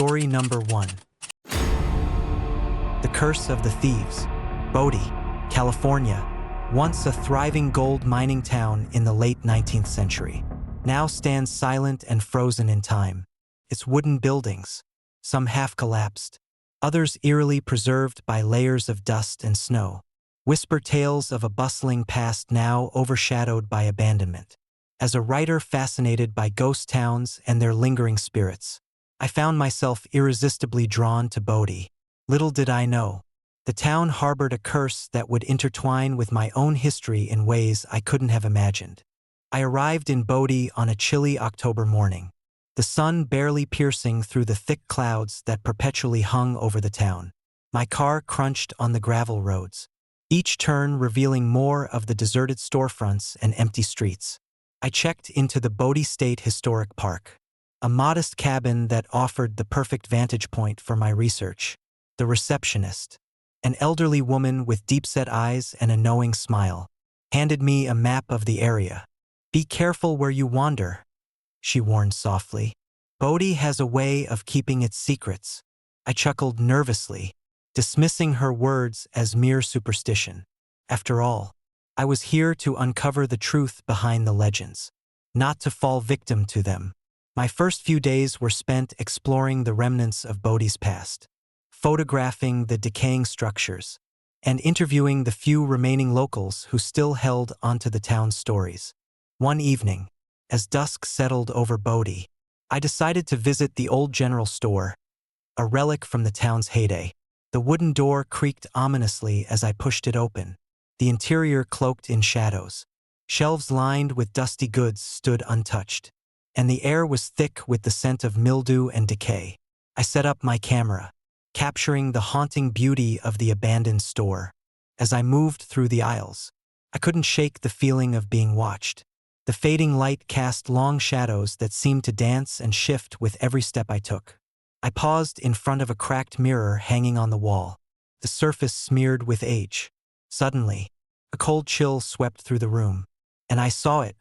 Story number 1. The Curse of the Thieves. Bodie, California, once a thriving gold mining town in the late 19th century, now stands silent and frozen in time. Its wooden buildings, some half-collapsed, others eerily preserved by layers of dust and snow, whisper tales of a bustling past now overshadowed by abandonment. As a writer fascinated by ghost towns and their lingering spirits, I found myself irresistibly drawn to Bodie. Little did I know, the town harbored a curse that would intertwine with my own history in ways I couldn't have imagined. I arrived in Bodie on a chilly October morning, the sun barely piercing through the thick clouds that perpetually hung over the town. My car crunched on the gravel roads, each turn revealing more of the deserted storefronts and empty streets. I checked into the Bodie State Historic Park, a modest cabin that offered the perfect vantage point for my research. The receptionist, an elderly woman with deep-set eyes and a knowing smile, handed me a map of the area. "Be careful where you wander," she warned softly. "Bodie has a way of keeping its secrets." I chuckled nervously, dismissing her words as mere superstition. After all, I was here to uncover the truth behind the legends, not to fall victim to them. My first few days were spent exploring the remnants of Bodie's past, photographing the decaying structures, and interviewing the few remaining locals who still held onto the town's stories. One evening, as dusk settled over Bodie, I decided to visit the old general store, a relic from the town's heyday. The wooden door creaked ominously as I pushed it open, the interior cloaked in shadows. Shelves lined with dusty goods stood untouched, and the air was thick with the scent of mildew and decay. I set up my camera, capturing the haunting beauty of the abandoned store. As I moved through the aisles, I couldn't shake the feeling of being watched. The fading light cast long shadows that seemed to dance and shift with every step I took. I paused in front of a cracked mirror hanging on the wall, the surface smeared with age. Suddenly, a cold chill swept through the room, and I saw it,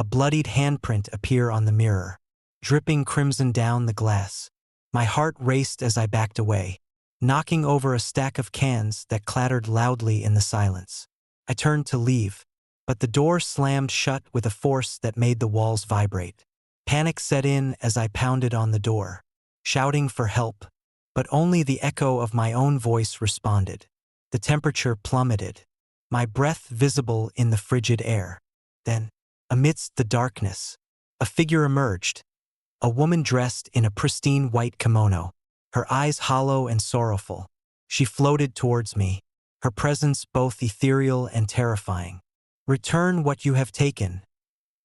a bloodied handprint appear on the mirror, dripping crimson down the glass. My heart raced as I backed away, knocking over a stack of cans that clattered loudly in the silence. I turned to leave, but the door slammed shut with a force that made the walls vibrate. Panic set in as I pounded on the door, shouting for help, but only the echo of my own voice responded. The temperature plummeted, my breath visible in the frigid air. Then, amidst the darkness, a figure emerged, a woman dressed in a pristine white kimono, her eyes hollow and sorrowful. She floated towards me, her presence both ethereal and terrifying. "Return what you have taken,"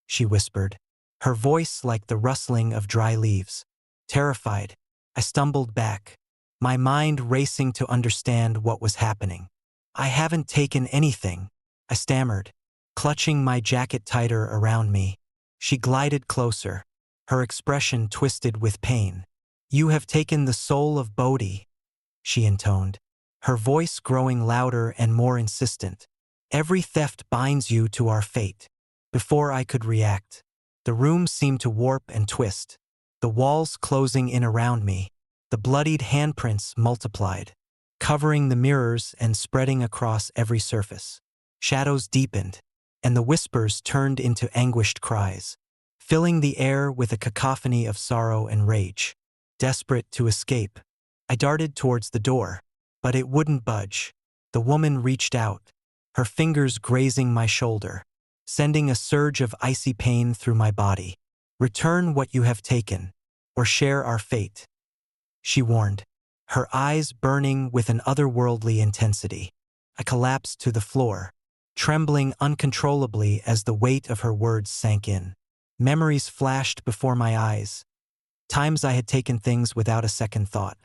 she whispered, her voice like the rustling of dry leaves. Terrified, I stumbled back, my mind racing to understand what was happening. "I haven't taken anything," I stammered, clutching my jacket tighter around me. She glided closer, her expression twisted with pain. "You have taken the soul of Bodie," she intoned, her voice growing louder and more insistent. "Every theft binds you to our fate." Before I could react, the room seemed to warp and twist, the walls closing in around me. The bloodied handprints multiplied, covering the mirrors and spreading across every surface. Shadows deepened, and the whispers turned into anguished cries, filling the air with a cacophony of sorrow and rage. Desperate to escape, I darted towards the door, but it wouldn't budge. The woman reached out, her fingers grazing my shoulder, sending a surge of icy pain through my body. "Return what you have taken, or share our fate," she warned, her eyes burning with an otherworldly intensity. I collapsed to the floor, trembling uncontrollably as the weight of her words sank in. Memories flashed before my eyes, times I had taken things without a second thought,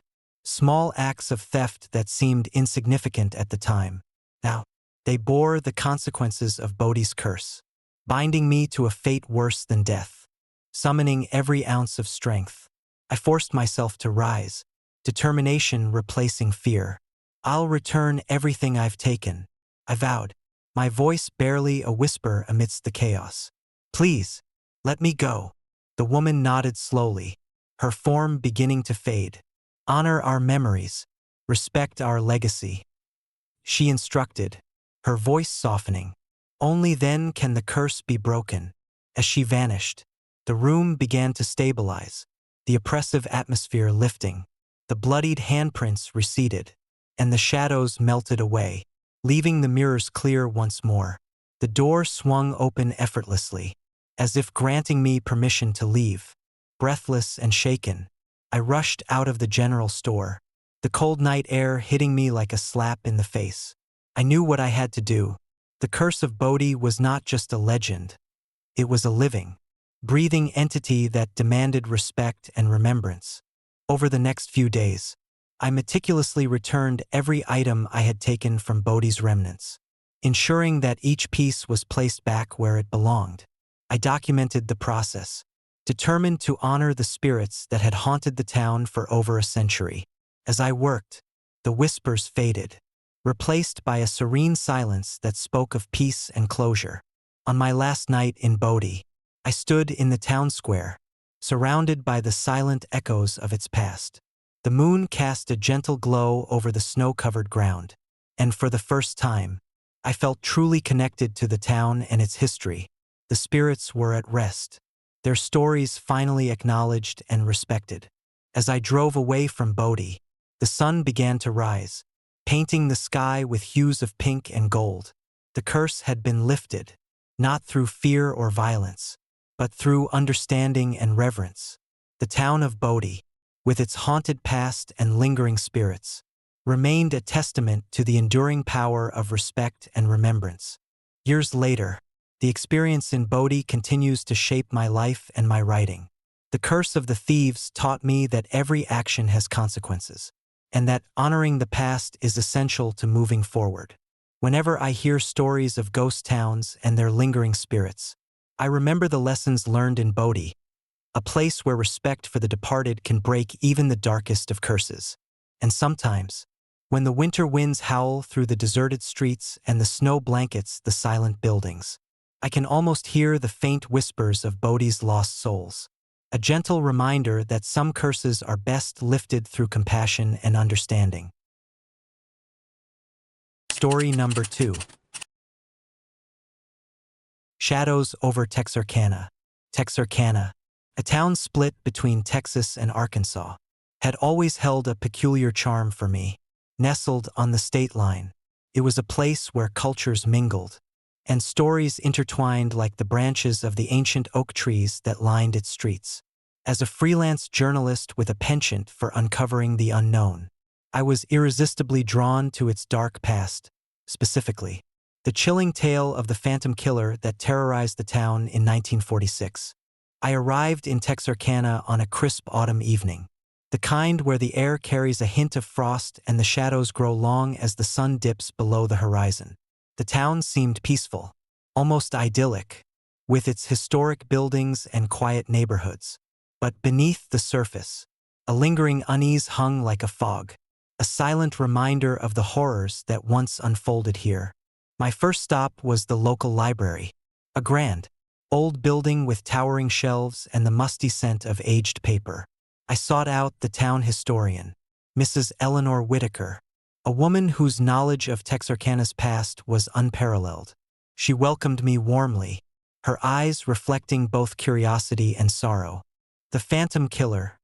small acts of theft that seemed insignificant at the time. Now, they bore the consequences of Bodie's curse, binding me to a fate worse than death, summoning every ounce of strength. I forced myself to rise, determination replacing fear. "I'll return everything I've taken," I vowed, my voice barely a whisper amidst the chaos. "Please, let me go." The woman nodded slowly, her form beginning to fade, Honor our memories. Respect our legacy. She instructed, her voice softening. Only then can the curse be broken. As she vanished, the room began to stabilize, the oppressive atmosphere lifting. The bloodied handprints receded, and the shadows melted away, leaving the mirrors clear once more. The door swung open effortlessly, as if granting me permission to leave. Breathless and shaken, I rushed out of the general store, the cold night air hitting me like a slap in the face. I knew what I had to do. The curse of Bodhi was not just a legend. It was a living, breathing entity that demanded respect and remembrance. Over the next few days, I meticulously returned every item I had taken from Bodhi's remnants, ensuring that each piece was placed back where it belonged. I documented the process, determined to honor the spirits that had haunted the town for over a century. As I worked, the whispers faded, replaced by a serene silence that spoke of peace and closure. On my last night in Bodhi, I stood in the town square, surrounded by the silent echoes of its past. The moon cast a gentle glow over the snow-covered ground, and for the first time, I felt truly connected to the town and its history. The spirits were at rest, their stories finally acknowledged and respected. As I drove away from Bodhi, the sun began to rise, painting the sky with hues of pink and gold. The curse had been lifted, not through fear or violence, but through understanding and reverence. The town of Bodhi, with its haunted past and lingering spirits, remained a testament to the enduring power of respect and remembrance. Years later, the experience in Bodhi continues to shape my life and my writing. The curse of the thieves taught me that every action has consequences, and that honoring the past is essential to moving forward. Whenever I hear stories of ghost towns and their lingering spirits, I remember the lessons learned in Bodhi, a place where respect for the departed can break even the darkest of curses. And sometimes, when the winter winds howl through the deserted streets and the snow blankets the silent buildings, I can almost hear the faint whispers of Bodhi's lost souls, a gentle reminder that some curses are best lifted through compassion and understanding. Story number 2. Shadows over Texarkana. Texarkana, a town split between Texas and Arkansas, had always held a peculiar charm for me. Nestled on the state line, it was a place where cultures mingled, and stories intertwined like the branches of the ancient oak trees that lined its streets. As a freelance journalist with a penchant for uncovering the unknown, I was irresistibly drawn to its dark past, specifically, the chilling tale of the Phantom Killer that terrorized the town in 1946. I arrived in Texarkana on a crisp autumn evening, the kind where the air carries a hint of frost and the shadows grow long as the sun dips below the horizon. The town seemed peaceful, almost idyllic, with its historic buildings and quiet neighborhoods. But beneath the surface, a lingering unease hung like a fog, a silent reminder of the horrors that once unfolded here. My first stop was the local library, a grand, old building with towering shelves and the musty scent of aged paper. I sought out the town historian, Mrs. Eleanor Whitaker, a woman whose knowledge of Texarkana's past was unparalleled. She welcomed me warmly, her eyes reflecting both curiosity and sorrow. "The Phantom Killer,"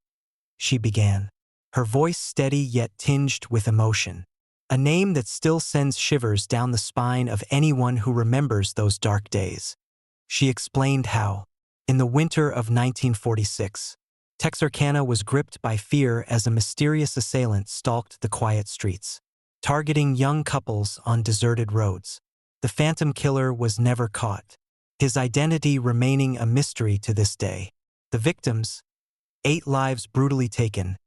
she began, her voice steady yet tinged with emotion. A name that still sends shivers down the spine of anyone who remembers those dark days. She explained how, in the winter of 1946, Texarkana was gripped by fear as a mysterious assailant stalked the quiet streets, targeting young couples on deserted roads. The Phantom Killer was never caught, his identity remaining a mystery to this day. The victims, 8 lives brutally taken,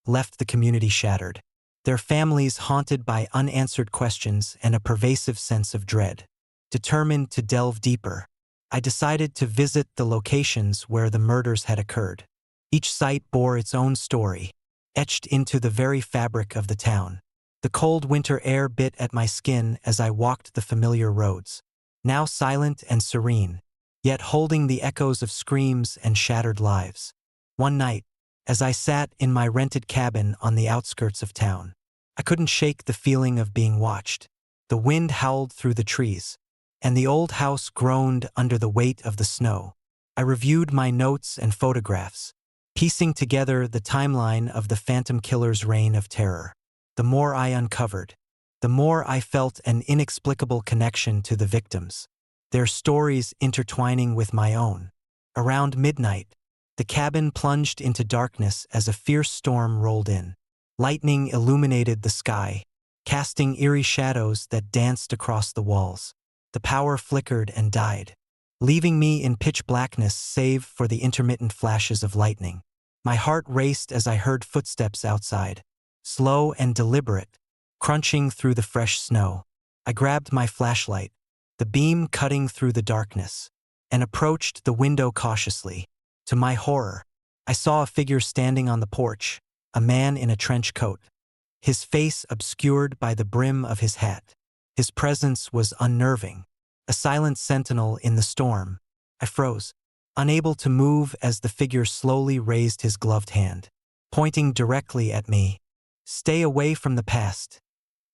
left the community shattered, their families haunted by unanswered questions and a pervasive sense of dread. Determined to delve deeper, I decided to visit the locations where the murders had occurred. Each site bore its own story, etched into the very fabric of the town. The cold winter air bit at my skin as I walked the familiar roads, now silent and serene, yet holding the echoes of screams and shattered lives. One night, as I sat in my rented cabin on the outskirts of town. I couldn't shake the feeling of being watched. The wind howled through the trees, and the old house groaned under the weight of the snow. I reviewed my notes and photographs, piecing together the timeline of the Phantom Killer's reign of terror. The more I uncovered, the more I felt an inexplicable connection to the victims, their stories intertwining with my own. Around midnight, the cabin plunged into darkness as a fierce storm rolled in. Lightning illuminated the sky, casting eerie shadows that danced across the walls. The power flickered and died, leaving me in pitch blackness save for the intermittent flashes of lightning. My heart raced as I heard footsteps outside, slow and deliberate, crunching through the fresh snow. I grabbed my flashlight, the beam cutting through the darkness, and approached the window cautiously. To my horror, I saw a figure standing on the porch, a man in a trench coat, his face obscured by the brim of his hat. His presence was unnerving, a silent sentinel in the storm. I froze, unable to move as the figure slowly raised his gloved hand, pointing directly at me. "Stay away from the past,"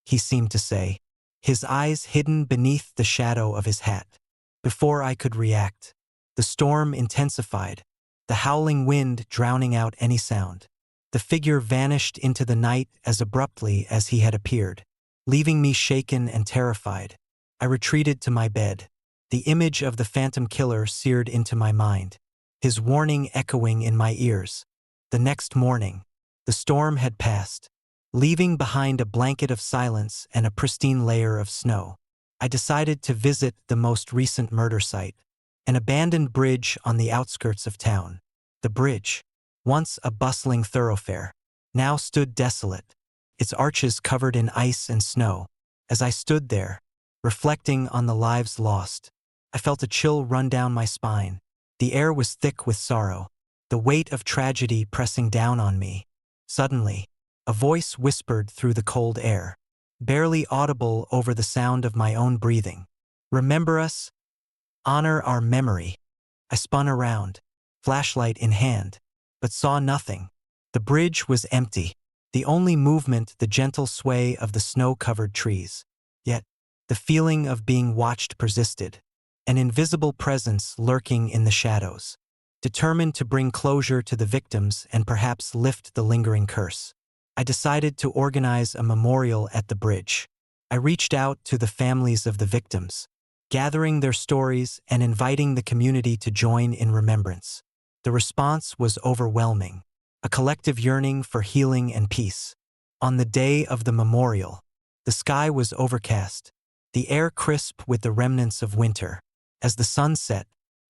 he seemed to say, his eyes hidden beneath the shadow of his hat. Before I could react, the storm intensified, the howling wind drowning out any sound. The figure vanished into the night as abruptly as he had appeared, leaving me shaken and terrified. I retreated to my bed, the image of the Phantom Killer seared into my mind, his warning echoing in my ears. The next morning, the storm had passed, leaving behind a blanket of silence and a pristine layer of snow. I decided to visit the most recent murder site, an abandoned bridge on the outskirts of town. The bridge, once a bustling thoroughfare, now stood desolate, its arches covered in ice and snow. As I stood there, reflecting on the lives lost, I felt a chill run down my spine. The air was thick with sorrow, the weight of tragedy pressing down on me. Suddenly, a voice whispered through the cold air, barely audible over the sound of my own breathing. "Remember us? Honor our memory." I spun around, flashlight in hand, but saw nothing. The bridge was empty, the only movement the gentle sway of the snow-covered trees. Yet, the feeling of being watched persisted, an invisible presence lurking in the shadows, determined to bring closure to the victims and perhaps lift the lingering curse. I decided to organize a memorial at the bridge. I reached out to the families of the victims, gathering their stories and inviting the community to join in remembrance. The response was overwhelming, a collective yearning for healing and peace. On the day of the memorial, the sky was overcast, the air crisp with the remnants of winter. As the sun set,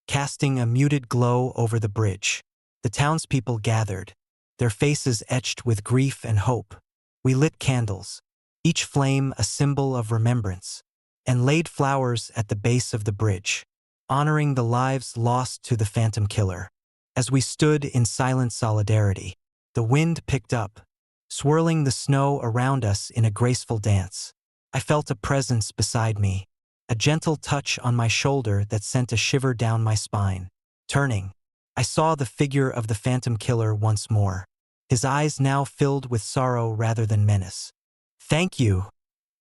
casting a muted glow over the bridge, the townspeople gathered, their faces etched with grief and hope. We lit candles, each flame a symbol of remembrance, and laid flowers at the base of the bridge, honoring the lives lost to the Phantom Killer. As we stood in silent solidarity, the wind picked up, swirling the snow around us in a graceful dance. I felt a presence beside me, a gentle touch on my shoulder that sent a shiver down my spine. Turning, I saw the figure of the Phantom Killer once more, his eyes now filled with sorrow rather than menace. "Thank you,"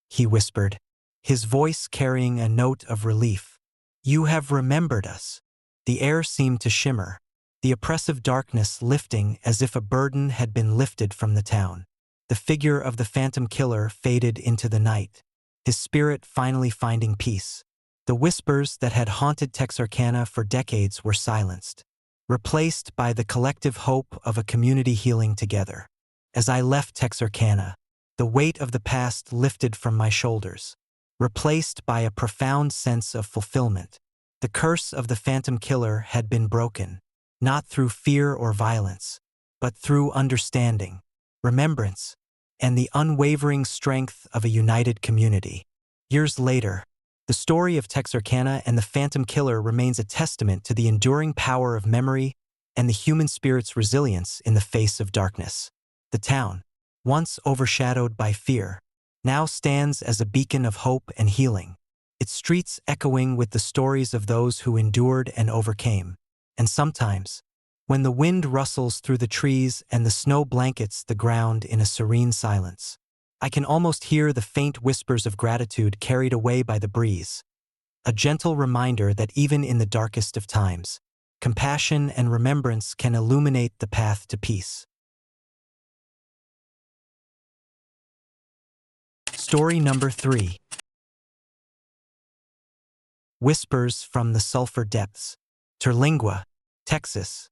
he whispered, his voice carrying a note of relief. "You have remembered us." The air seemed to shimmer, the oppressive darkness lifting as if a burden had been lifted from the town. The figure of the Phantom Killer faded into the night, his spirit finally finding peace. The whispers that had haunted Texarkana for decades were silenced, replaced by the collective hope of a community healing together. As I left Texarkana, the weight of the past lifted from my shoulders, replaced by a profound sense of fulfillment. The curse of the Phantom Killer had been broken, not through fear or violence, but through understanding, remembrance, and the unwavering strength of a united community. Years later, the story of Texarkana and the Phantom Killer remains a testament to the enduring power of memory and the human spirit's resilience in the face of darkness. The town, once overshadowed by fear, now stands as a beacon of hope and healing, its streets echoing with the stories of those who endured and overcame. And sometimes, when the wind rustles through the trees and the snow blankets the ground in a serene silence. I can almost hear the faint whispers of gratitude carried away by the breeze, a gentle reminder that even in the darkest of times, compassion and remembrance can illuminate the path to peace. Story number 3. Whispers from the Sulphur Depths. Terlingua, Texas.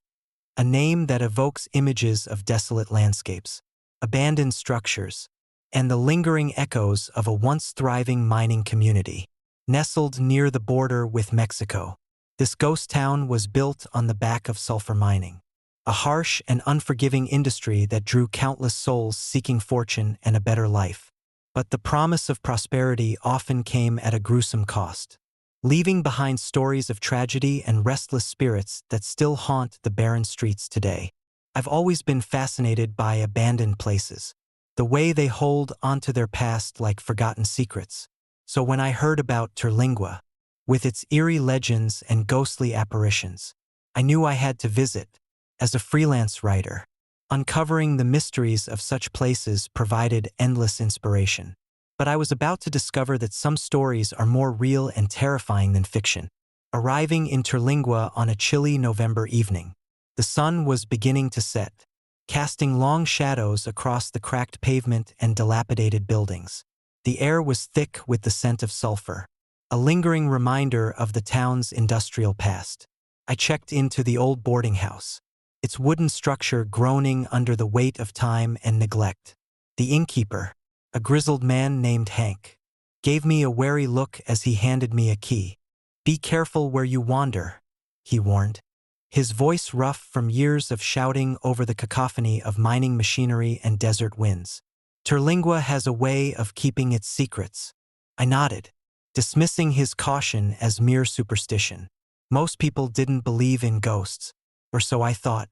A name that evokes images of desolate landscapes, abandoned structures, and the lingering echoes of a once thriving mining community. Nestled near the border with Mexico, this ghost town was built on the back of sulfur mining, a harsh and unforgiving industry that drew countless souls seeking fortune and a better life. But the promise of prosperity often came at a gruesome cost, leaving behind stories of tragedy and restless spirits that still haunt the barren streets today. I've always been fascinated by abandoned places, the way they hold onto their past like forgotten secrets. So when I heard about Terlingua, with its eerie legends and ghostly apparitions, I knew I had to visit. As a freelance writer, uncovering the mysteries of such places provided endless inspiration. But I was about to discover that some stories are more real and terrifying than fiction. Arriving in Terlingua on a chilly November evening, the sun was beginning to set, casting long shadows across the cracked pavement and dilapidated buildings. The air was thick with the scent of sulfur, a lingering reminder of the town's industrial past. I checked into the old boarding house, its wooden structure groaning under the weight of time and neglect. The innkeeper, a grizzled man named Hank, gave me a wary look as he handed me a key. "Be careful where you wander," he warned, his voice rough from years of shouting over the cacophony of mining machinery and desert winds. "Terlingua has a way of keeping its secrets." I nodded, dismissing his caution as mere superstition. Most people didn't believe in ghosts, or so I thought.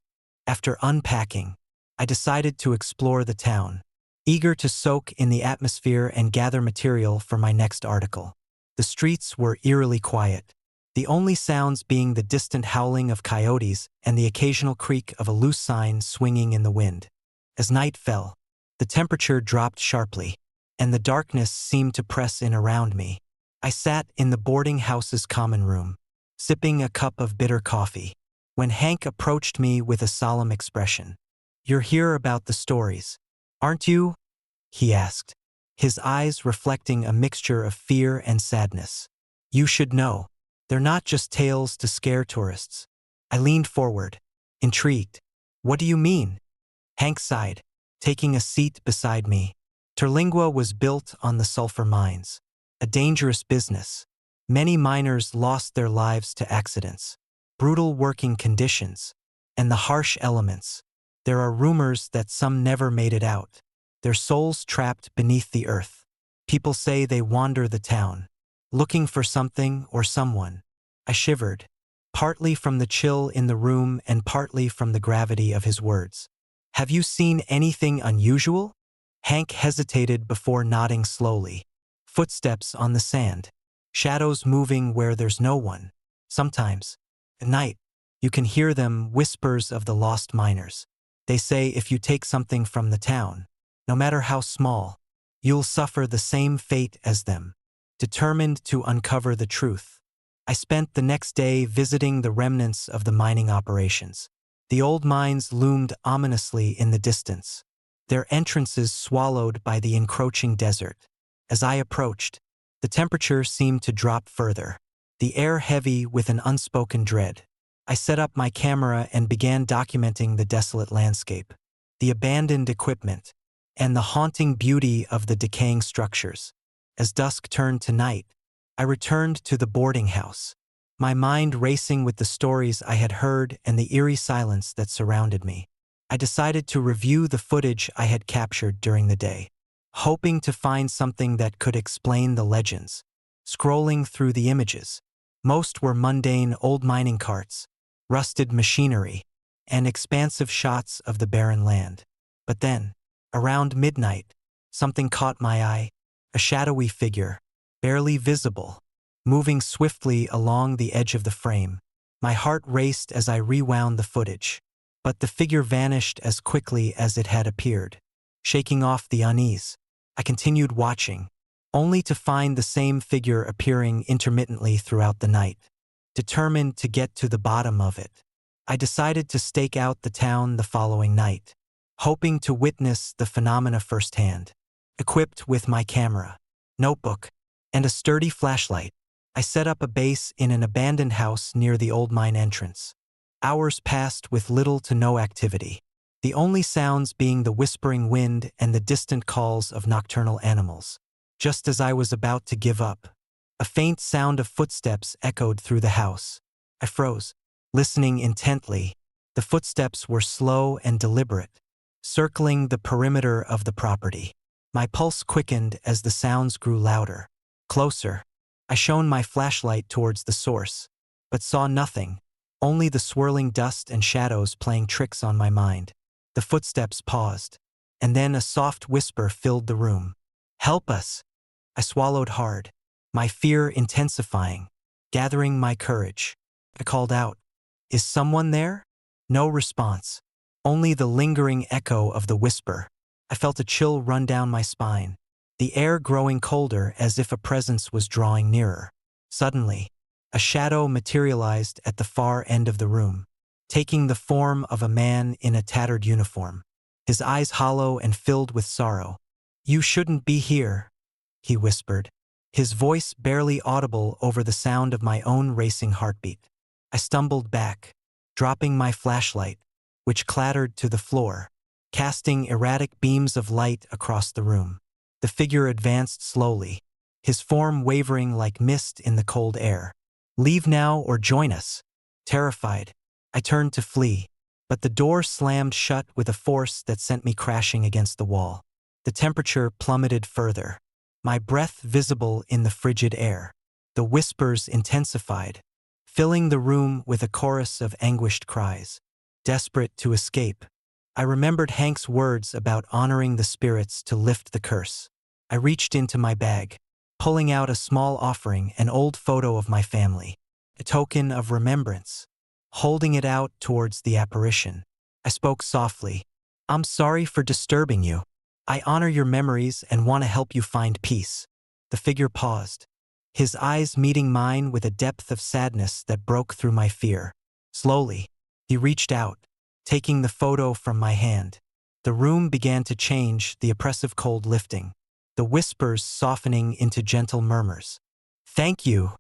After unpacking, I decided to explore the town, eager to soak in the atmosphere and gather material for my next article. The streets were eerily quiet, the only sounds being the distant howling of coyotes and the occasional creak of a loose sign swinging in the wind. As night fell, the temperature dropped sharply, and the darkness seemed to press in around me. I sat in the boarding house's common room, sipping a cup of bitter coffee, when Hank approached me with a solemn expression. "You're here about the stories, aren't you?" he asked, his eyes reflecting a mixture of fear and sadness. "You should know, they're not just tales to scare tourists." I leaned forward, intrigued. "What do you mean?" Hank sighed, taking a seat beside me. Terlingua was built on the sulfur mines, a dangerous business. Many miners lost their lives to accidents, brutal working conditions, and the harsh elements. There are rumors that some never made it out, their souls trapped beneath the earth. People say they wander the town, looking for something or someone. I shivered, partly from the chill in the room and partly from the gravity of his words. "Have you seen anything unusual?" Hank hesitated before nodding slowly. "Footsteps on the sand, shadows moving where there's no one. Sometimes, at night, you can hear them, whispers of the lost miners. They say if you take something from the town, no matter how small, you'll suffer the same fate as them." Determined to uncover the truth, I spent the next day visiting the remnants of the mining operations. The old mines loomed ominously in the distance, their entrances swallowed by the encroaching desert. As I approached, the temperature seemed to drop further, the air heavy with an unspoken dread. I set up my camera and began documenting the desolate landscape, the abandoned equipment, and the haunting beauty of the decaying structures. As dusk turned to night, I returned to the boarding house, my mind racing with the stories I had heard and the eerie silence that surrounded me. I decided to review the footage I had captured during the day, hoping to find something that could explain the legends. Scrolling through the images, most were mundane old mining carts, rusted machinery, and expansive shots of the barren land. But then, around midnight, something caught my eye, a shadowy figure, barely visible, moving swiftly along the edge of the frame. My heart raced as I rewound the footage, but the figure vanished as quickly as it had appeared. Shaking off the unease, I continued watching, only to find the same figure appearing intermittently throughout the night. Determined to get to the bottom of it, I decided to stake out the town the following night, hoping to witness the phenomena firsthand. Equipped with my camera, notebook, and a sturdy flashlight, I set up a base in an abandoned house near the old mine entrance. Hours passed with little to no activity, the only sounds being the whispering wind and the distant calls of nocturnal animals. Just as I was about to give up, a faint sound of footsteps echoed through the house. I froze, listening intently. The footsteps were slow and deliberate, circling the perimeter of the property. My pulse quickened as the sounds grew louder. Closer, I shone my flashlight towards the source, but saw nothing, only the swirling dust and shadows playing tricks on my mind. The footsteps paused, and then a soft whisper filled the room. "Help us!" I swallowed hard, my fear intensifying. Gathering my courage, I called out, "Is someone there?" No response, only the lingering echo of the whisper. I felt a chill run down my spine, the air growing colder as if a presence was drawing nearer. Suddenly, a shadow materialized at the far end of the room, taking the form of a man in a tattered uniform, his eyes hollow and filled with sorrow. "You shouldn't be here," he whispered, his voice barely audible over the sound of my own racing heartbeat. I stumbled back, dropping my flashlight, which clattered to the floor, casting erratic beams of light across the room. The figure advanced slowly, his form wavering like mist in the cold air. "Leave now or join us." Terrified, I turned to flee, but the door slammed shut with a force that sent me crashing against the wall. The temperature plummeted further, my breath visible in the frigid air. The whispers intensified, filling the room with a chorus of anguished cries. Desperate to escape, I remembered Hank's words about honoring the spirits to lift the curse. I reached into my bag, pulling out a small offering, an old photo of my family, a token of remembrance. Holding it out towards the apparition, I spoke softly, "I'm sorry for disturbing you. I honor your memories and want to help you find peace." The figure paused, his eyes meeting mine with a depth of sadness that broke through my fear. Slowly, he reached out, taking the photo from my hand. The room began to change, the oppressive cold lifting, the whispers softening into gentle murmurs. "Thank you,"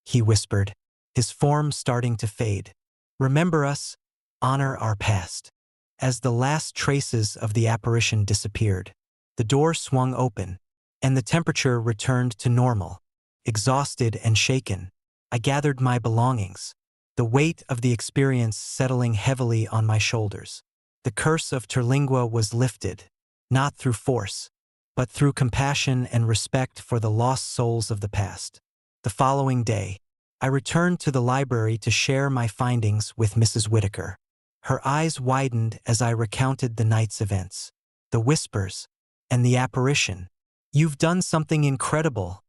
he whispered, his form starting to fade. "Remember us, honor our past." As the last traces of the apparition disappeared, the door swung open, and the temperature returned to normal. Exhausted and shaken, I gathered my belongings, the weight of the experience settling heavily on my shoulders. The curse of Terlingua was lifted, not through force, but through compassion and respect for the lost souls of the past. The following day, I returned to the library to share my findings with Mrs. Whitaker. Her eyes widened as I recounted the night's events, the whispers, and the apparition. "You've done something incredible,"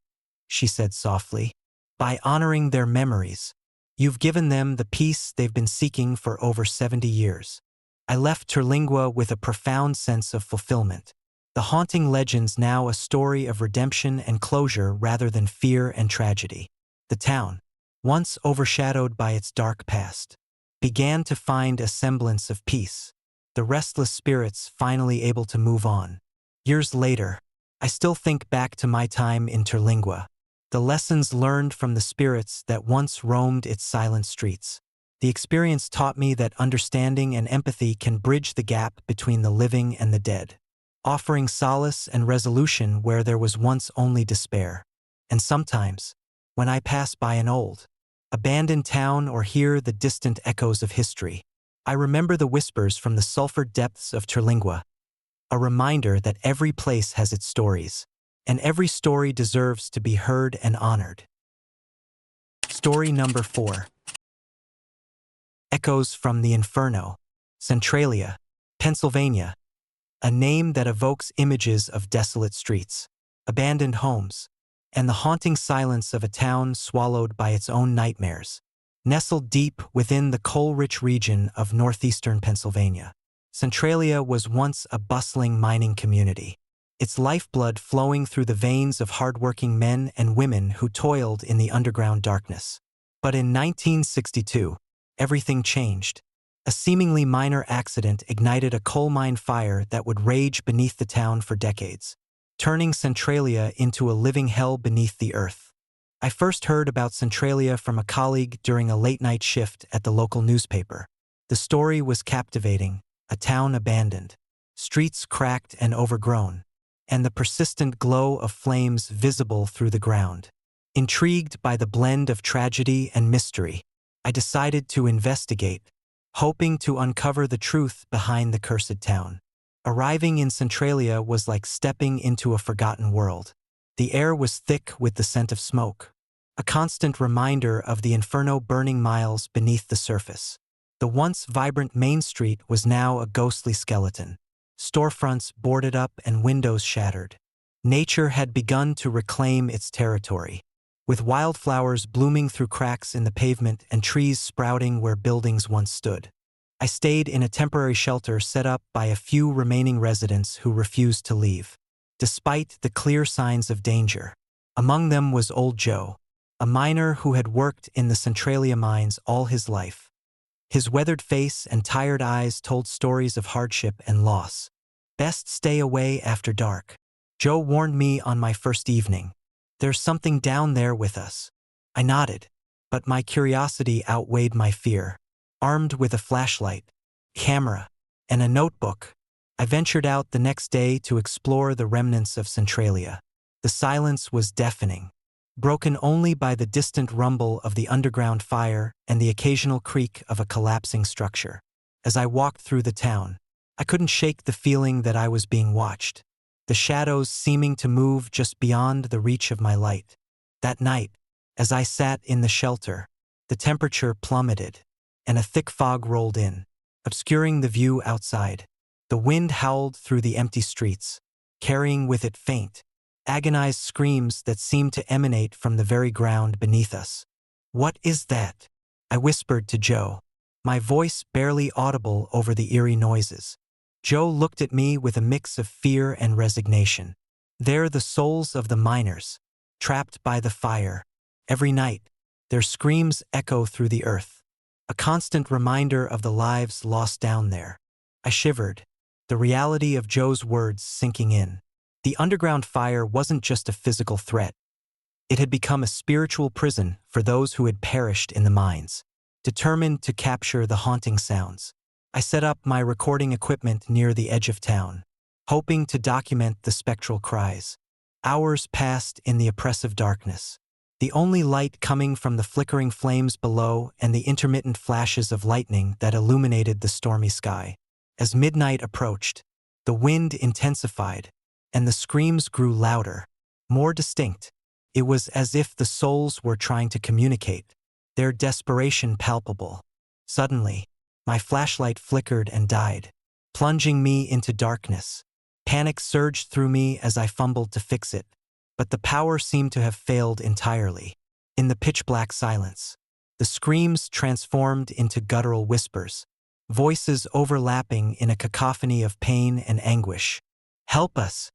she said softly. "By honoring their memories, you've given them the peace they've been seeking for over 70 years. I left Terlingua with a profound sense of fulfillment. The haunting legend's now a story of redemption and closure rather than fear and tragedy." The town, once overshadowed by its dark past, began to find a semblance of peace, the restless spirits finally able to move on. Years later, I still think back to my time in Terlingua, the lessons learned from the spirits that once roamed its silent streets. The experience taught me that understanding and empathy can bridge the gap between the living and the dead, offering solace and resolution where there was once only despair. And sometimes, when I pass by an old, abandoned town or hear the distant echoes of history, I remember the whispers from the sulfur depths of Terlingua, a reminder that every place has its stories, and every story deserves to be heard and honored. Story number 4. Echoes from the Inferno, Centralia, Pennsylvania, a name that evokes images of desolate streets, abandoned homes, and the haunting silence of a town swallowed by its own nightmares. Nestled deep within the coal-rich region of northeastern Pennsylvania, Centralia was once a bustling mining community, its lifeblood flowing through the veins of hardworking men and women who toiled in the underground darkness. But in 1962, everything changed. A seemingly minor accident ignited a coal mine fire that would rage beneath the town for decades, turning Centralia into a living hell beneath the earth. I first heard about Centralia from a colleague during a late-night shift at the local newspaper. The story was captivating: a town abandoned, streets cracked and overgrown, and the persistent glow of flames visible through the ground. Intrigued by the blend of tragedy and mystery, I decided to investigate, hoping to uncover the truth behind the cursed town. Arriving in Centralia was like stepping into a forgotten world. The air was thick with the scent of smoke, a constant reminder of the inferno burning miles beneath the surface. The once vibrant Main Street was now a ghostly skeleton, storefronts boarded up and windows shattered. Nature had begun to reclaim its territory, with wildflowers blooming through cracks in the pavement and trees sprouting where buildings once stood. I stayed in a temporary shelter set up by a few remaining residents who refused to leave, despite the clear signs of danger. Among them was Old Joe, a miner who had worked in the Centralia mines all his life. His weathered face and tired eyes told stories of hardship and loss. "Best stay away after dark," Joe warned me on my first evening. "There's something down there with us." I nodded, but my curiosity outweighed my fear. Armed with a flashlight, camera, and a notebook, I ventured out the next day to explore the remnants of Centralia. The silence was deafening, broken only by the distant rumble of the underground fire and the occasional creak of a collapsing structure. As I walked through the town, I couldn't shake the feeling that I was being watched, the shadows seeming to move just beyond the reach of my light. That night, as I sat in the shelter, the temperature plummeted, and a thick fog rolled in, obscuring the view outside. The wind howled through the empty streets, carrying with it faint, agonized screams that seemed to emanate from the very ground beneath us. "What is that?" I whispered to Joe, my voice barely audible over the eerie noises. Joe looked at me with a mix of fear and resignation. "They're the souls of the miners, trapped by the fire. Every night, their screams echo through the earth, a constant reminder of the lives lost down there." I shivered, the reality of Joe's words sinking in. The underground fire wasn't just a physical threat. It had become a spiritual prison for those who had perished in the mines. Determined to capture the haunting sounds, I set up my recording equipment near the edge of town, hoping to document the spectral cries. Hours passed in the oppressive darkness, the only light coming from the flickering flames below and the intermittent flashes of lightning that illuminated the stormy sky. As midnight approached, the wind intensified, and the screams grew louder, more distinct. It was as if the souls were trying to communicate, their desperation palpable. Suddenly, my flashlight flickered and died, plunging me into darkness. Panic surged through me as I fumbled to fix it, but the power seemed to have failed entirely. In the pitch-black silence, the screams transformed into guttural whispers, voices overlapping in a cacophony of pain and anguish. "Help us!"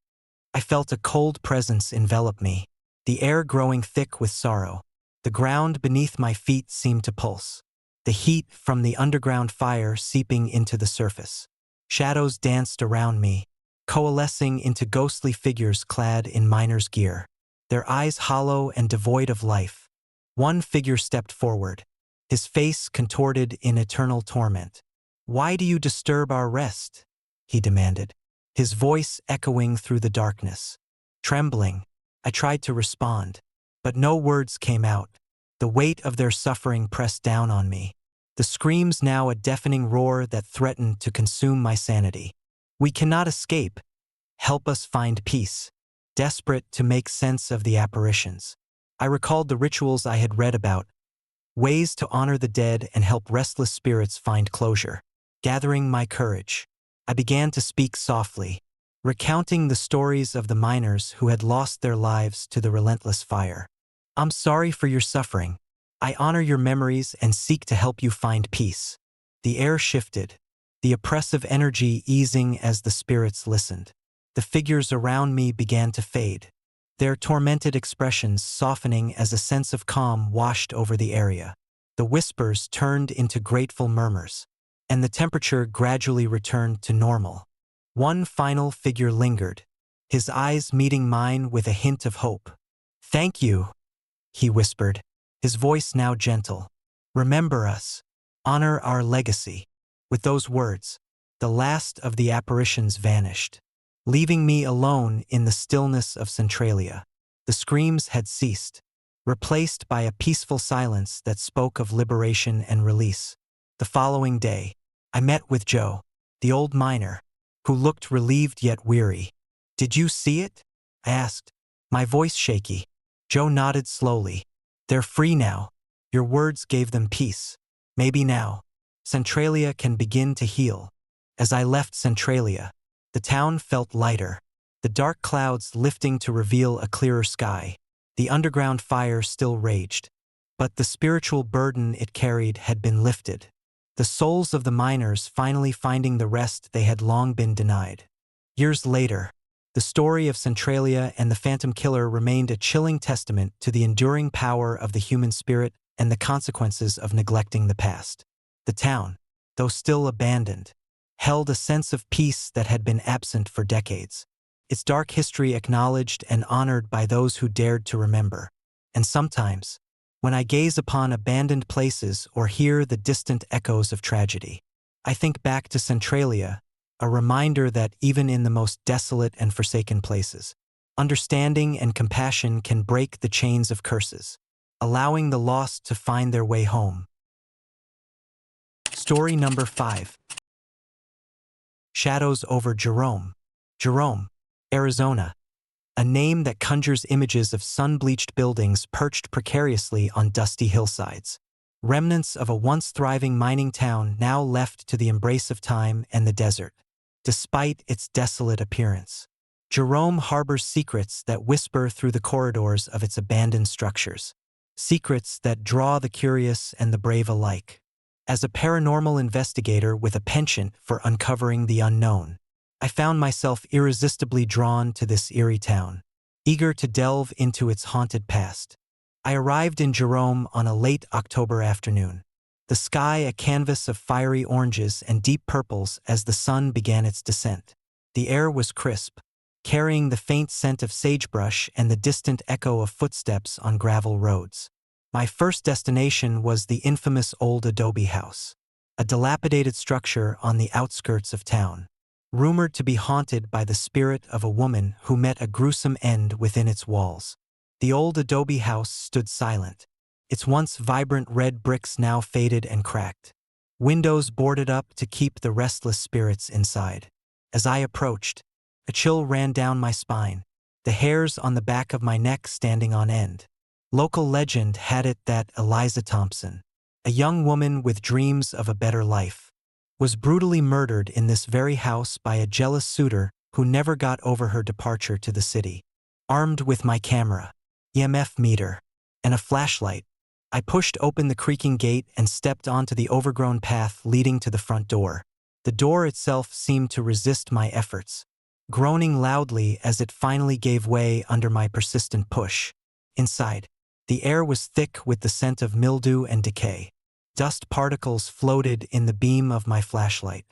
I felt a cold presence envelop me, the air growing thick with sorrow. The ground beneath my feet seemed to pulse, the heat from the underground fire seeping into the surface. Shadows danced around me, coalescing into ghostly figures clad in miners' gear, their eyes hollow and devoid of life. One figure stepped forward, his face contorted in eternal torment. "Why do you disturb our rest?" he demanded, his voice echoing through the darkness. Trembling, I tried to respond, but no words came out. The weight of their suffering pressed down on me, the screams now a deafening roar that threatened to consume my sanity. "We cannot escape. Help us find peace." Desperate to make sense of the apparitions, I recalled the rituals I had read about, ways to honor the dead and help restless spirits find closure. Gathering my courage, I began to speak softly, recounting the stories of the miners who had lost their lives to the relentless fire. "I'm sorry for your suffering. I honor your memories and seek to help you find peace. The air shifted, the oppressive energy easing as the spirits listened. The figures around me began to fade, their tormented expressions softening as a sense of calm washed over the area. The whispers turned into grateful murmurs, and the temperature gradually returned to normal. One final figure lingered, his eyes meeting mine with a hint of hope. "Thank you," he whispered, his voice now gentle. "Remember us. Honor our legacy." With those words, the last of the apparitions vanished, leaving me alone in the stillness of Centralia. The screams had ceased, replaced by a peaceful silence that spoke of liberation and release. The following day, I met with Joe, the old miner, who looked relieved yet weary. "Did you see it?" I asked, my voice shaky. Joe nodded slowly. "They're free now. Your words gave them peace. Maybe now, Centralia can begin to heal." As I left Centralia, the town felt lighter, the dark clouds lifting to reveal a clearer sky. The underground fire still raged, but the spiritual burden it carried had been lifted, the souls of the miners finally finding the rest they had long been denied. Years later, the story of Centralia and the Phantom Killer remained a chilling testament to the enduring power of the human spirit and the consequences of neglecting the past. The town, though still abandoned, held a sense of peace that had been absent for decades, its dark history acknowledged and honored by those who dared to remember. And sometimes, when I gaze upon abandoned places or hear the distant echoes of tragedy, I think back to Centralia, a reminder that even in the most desolate and forsaken places, understanding and compassion can break the chains of curses, allowing the lost to find their way home. Story number 5. Shadows over Jerome. Jerome, Arizona. A name that conjures images of sun-bleached buildings perched precariously on dusty hillsides. Remnants of a once thriving mining town now left to the embrace of time and the desert. Despite its desolate appearance, Jerome harbors secrets that whisper through the corridors of its abandoned structures. Secrets that draw the curious and the brave alike. As a paranormal investigator with a penchant for uncovering the unknown, I found myself irresistibly drawn to this eerie town, eager to delve into its haunted past. I arrived in Jerome on a late October afternoon, the sky a canvas of fiery oranges and deep purples as the sun began its descent. The air was crisp, carrying the faint scent of sagebrush and the distant echo of footsteps on gravel roads. My first destination was the infamous old adobe house, a dilapidated structure on the outskirts of town, rumored to be haunted by the spirit of a woman who met a gruesome end within its walls. The old adobe house stood silent, its once vibrant red bricks now faded and cracked, windows boarded up to keep the restless spirits inside. As I approached, a chill ran down my spine, the hairs on the back of my neck standing on end. Local legend had it that Eliza Thompson, a young woman with dreams of a better life, was brutally murdered in this very house by a jealous suitor who never got over her departure to the city. Armed with my camera, EMF meter, and a flashlight, I pushed open the creaking gate and stepped onto the overgrown path leading to the front door. The door itself seemed to resist my efforts, groaning loudly as it finally gave way under my persistent push. Inside, the air was thick with the scent of mildew and decay. Dust particles floated in the beam of my flashlight,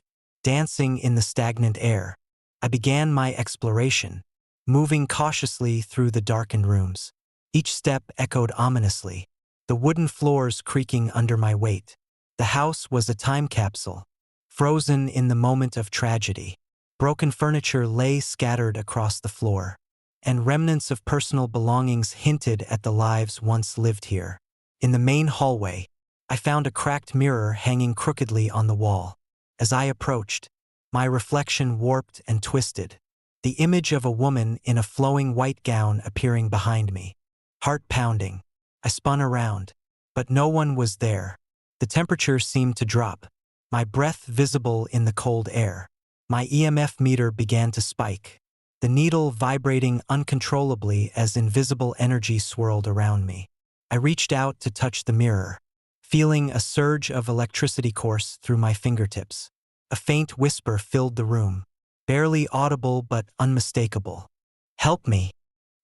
dancing in the stagnant air. I began my exploration, moving cautiously through the darkened rooms. Each step echoed ominously, the wooden floors creaking under my weight. The house was a time capsule, frozen in the moment of tragedy. Broken furniture lay scattered across the floor, and remnants of personal belongings hinted at the lives once lived here. In the main hallway, I found a cracked mirror hanging crookedly on the wall. As I approached, my reflection warped and twisted, the image of a woman in a flowing white gown appearing behind me. Heart pounding, I spun around, but no one was there. The temperature seemed to drop, my breath visible in the cold air. My EMF meter began to spike, the needle vibrating uncontrollably as invisible energy swirled around me. I reached out to touch the mirror, feeling a surge of electricity course through my fingertips. A faint whisper filled the room, barely audible but unmistakable. "Help me."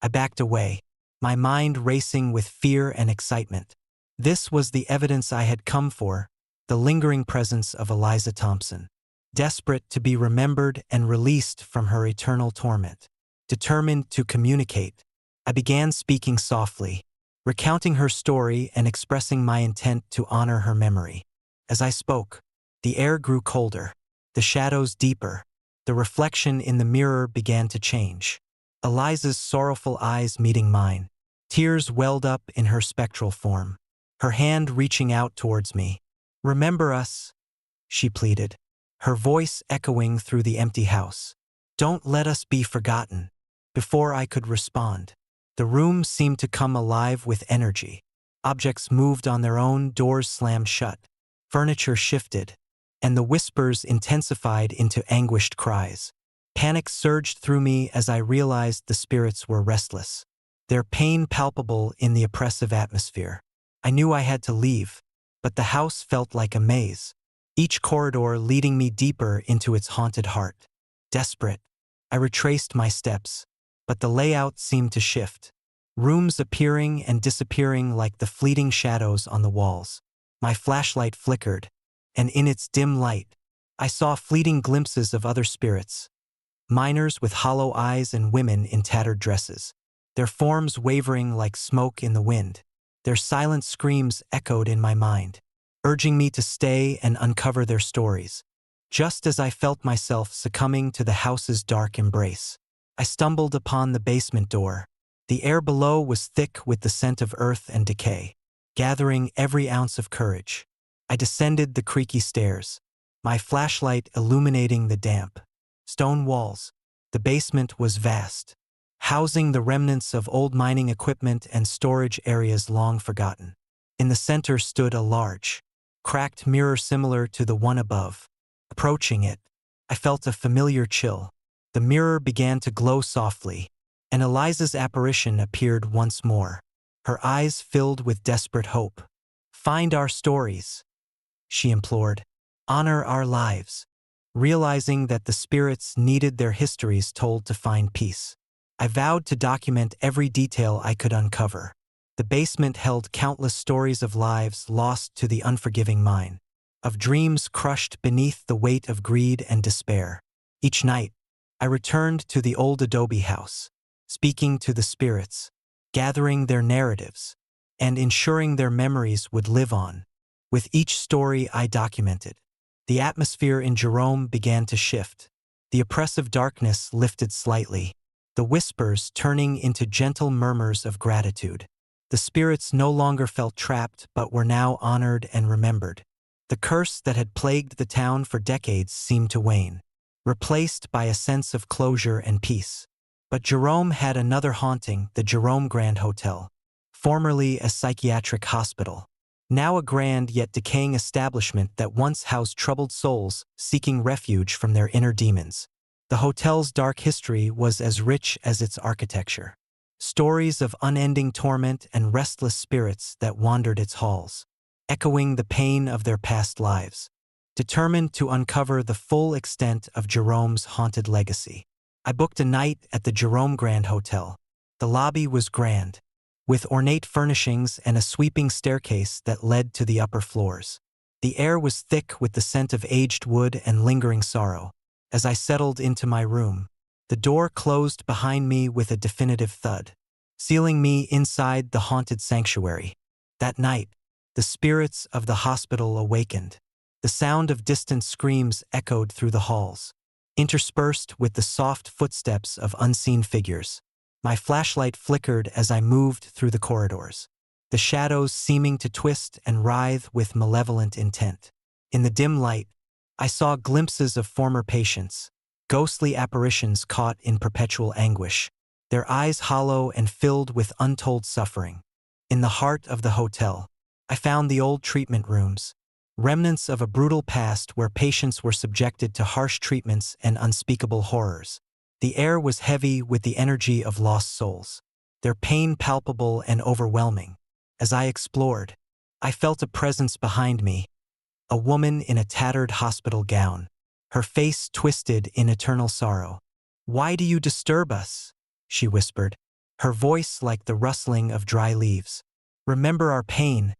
I backed away, my mind racing with fear and excitement. This was the evidence I had come for, the lingering presence of Eliza Thompson. Desperate to be remembered and released from her eternal torment. Determined to communicate, I began speaking softly, recounting her story and expressing my intent to honor her memory. As I spoke, the air grew colder, the shadows deeper, the reflection in the mirror began to change. Eliza's sorrowful eyes meeting mine, tears welled up in her spectral form, her hand reaching out towards me. "Remember us," she pleaded, her voice echoing through the empty house. "Don't let us be forgotten." Before I could respond, the room seemed to come alive with energy. Objects moved on their own, doors slammed shut, furniture shifted, and the whispers intensified into anguished cries. Panic surged through me as I realized the spirits were restless, their pain palpable in the oppressive atmosphere. I knew I had to leave, but the house felt like a maze, each corridor leading me deeper into its haunted heart. Desperate, I retraced my steps, but the layout seemed to shift, rooms appearing and disappearing like the fleeting shadows on the walls. My flashlight flickered, and in its dim light, I saw fleeting glimpses of other spirits, miners with hollow eyes and women in tattered dresses, their forms wavering like smoke in the wind. Their silent screams echoed in my mind, urging me to stay and uncover their stories. Just as I felt myself succumbing to the house's dark embrace, I stumbled upon the basement door. The air below was thick with the scent of earth and decay. Gathering every ounce of courage, I descended the creaky stairs, my flashlight illuminating the damp stone walls. The basement was vast, housing the remnants of old mining equipment and storage areas long forgotten. In the center stood a large, cracked mirror similar to the one above. Approaching it, I felt a familiar chill. The mirror began to glow softly, and Eliza's apparition appeared once more, her eyes filled with desperate hope. "Find our stories," she implored. "Honor our lives." Realizing that the spirits needed their histories told to find peace, I vowed to document every detail I could uncover. The basement held countless stories of lives lost to the unforgiving mine, of dreams crushed beneath the weight of greed and despair. Each night, I returned to the old adobe house, speaking to the spirits, gathering their narratives, and ensuring their memories would live on. With each story I documented, the atmosphere in Jerome began to shift. The oppressive darkness lifted slightly, the whispers turning into gentle murmurs of gratitude. The spirits no longer felt trapped but were now honored and remembered. The curse that had plagued the town for decades seemed to wane, replaced by a sense of closure and peace. But Jerome had another haunting, the Jerome Grand Hotel, formerly a psychiatric hospital, now a grand yet decaying establishment that once housed troubled souls seeking refuge from their inner demons. The hotel's dark history was as rich as its architecture. Stories of unending torment and restless spirits that wandered its halls, echoing the pain of their past lives. Determined to uncover the full extent of Jerome's haunted legacy, I booked a night at the Jerome Grand Hotel. The lobby was grand, with ornate furnishings and a sweeping staircase that led to the upper floors. The air was thick with the scent of aged wood and lingering sorrow. As I settled into my room, the door closed behind me with a definitive thud, sealing me inside the haunted sanctuary. That night, the spirits of the hospital awakened. The sound of distant screams echoed through the halls, interspersed with the soft footsteps of unseen figures. My flashlight flickered as I moved through the corridors, the shadows seeming to twist and writhe with malevolent intent. In the dim light, I saw glimpses of former patients, ghostly apparitions caught in perpetual anguish, their eyes hollow and filled with untold suffering. In the heart of the hotel, I found the old treatment rooms, remnants of a brutal past where patients were subjected to harsh treatments and unspeakable horrors. The air was heavy with the energy of lost souls, their pain palpable and overwhelming. As I explored, I felt a presence behind me, a woman in a tattered hospital gown, her face twisted in eternal sorrow. "Why do you disturb us?" she whispered, her voice like the rustling of dry leaves. "Remember our pain,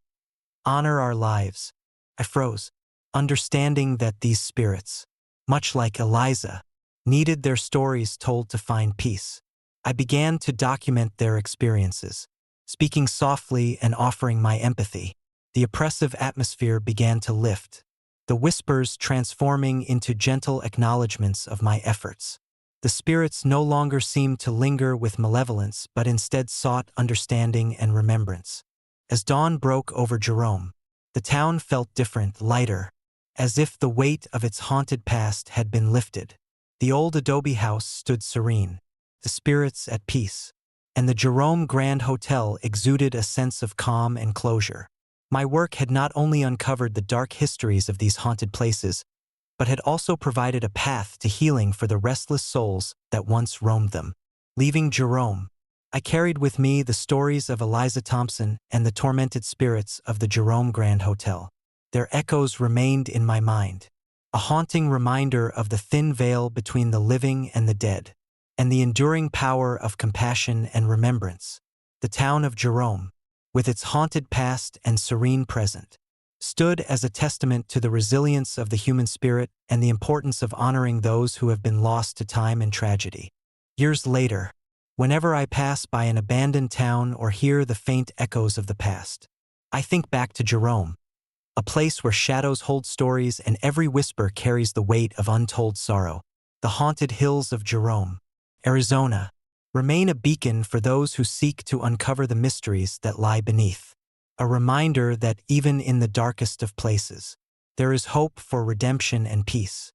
honor our lives." I froze, understanding that these spirits, much like Eliza, needed their stories told to find peace. I began to document their experiences, speaking softly and offering my empathy. The oppressive atmosphere began to lift, the whispers transforming into gentle acknowledgments of my efforts. The spirits no longer seemed to linger with malevolence, but instead sought understanding and remembrance. As dawn broke over Jerome, the town felt different, lighter, as if the weight of its haunted past had been lifted. The old adobe house stood serene, the spirits at peace, and the Jerome Grand Hotel exuded a sense of calm and closure. My work had not only uncovered the dark histories of these haunted places, but had also provided a path to healing for the restless souls that once roamed them. Leaving Jerome, I carried with me the stories of Eliza Thompson and the tormented spirits of the Jerome Grand Hotel. Their echoes remained in my mind, a haunting reminder of the thin veil between the living and the dead, and the enduring power of compassion and remembrance. The town of Jerome, with its haunted past and serene present, stood as a testament to the resilience of the human spirit and the importance of honoring those who have been lost to time and tragedy. Years later, whenever I pass by an abandoned town or hear the faint echoes of the past, I think back to Jerome, a place where shadows hold stories and every whisper carries the weight of untold sorrow. The haunted hills of Jerome, Arizona, remain a beacon for those who seek to uncover the mysteries that lie beneath. A reminder that even in the darkest of places, there is hope for redemption and peace.